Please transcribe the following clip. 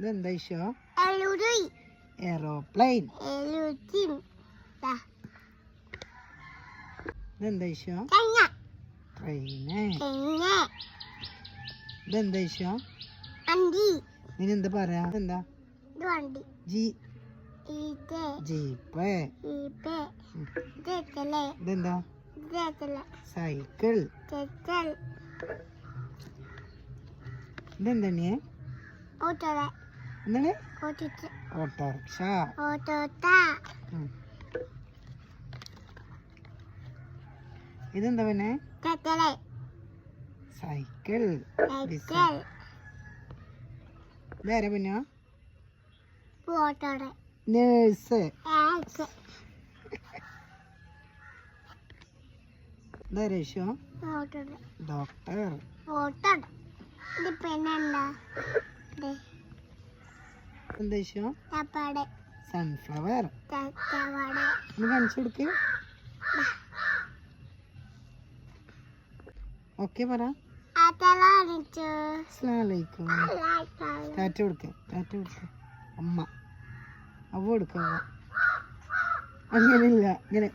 ഇതെന്താ ഈശോ? എലൂരി എയറോപ്ലെയിൻ. എലൂരിൻ ഇതെന്താ ഈശോ? തേങ്ങ ട്രെയിന്. തേങ്ങ ഇതെന്താ ഈശോ? അണ്ടി ഇതിനെന്താ പറയാ? എന്താ? ഇത് വണ്ടി ജി ഇത് ജീപ്പ്. ജീപ്പ് ഇതെത്തല്ലേ ഇതെന്താ? ഇതെത്തല്ലേ സൈക്കിൾ. ചെത്തൽ ഇതെന്താ? ഓട്ടോറ എന്താണ്? ഓട്ടിച്ച് ഓട്ടോറിക്ഷ. ഓട്ടോട്ട ഇതെന്താ പിന്നെ? ചെത്തല് സൈക്കിൾ. ചെത്തൽ ഇതാരാ പിന്നെ? ഓട്ടോറ നേഴ്സ്. ആക്ക് ഇതാരാ ഈശോ? ഓട്ടോറ ഡോക്ടർ. ഓട്ടോറ ഇത് പിന്നെന്താ എന്താ ഈശോ? തപ്പാടെ സൺഫ്ലവർ. തത്തവട ഒന്ന് കാണിച്ചു കൊടുക്ക്. ഓക്കെ പറ. അതലാണിച്ചു അസ്സലാമലൈക്കും. ടാറ്റ കൊടുക്ക. ടാറ്റ കൊടുക്ക. അമ്മ അവ കൊടുക്ക. അങ്ങനെയില്ല ഇങ്ങനെ.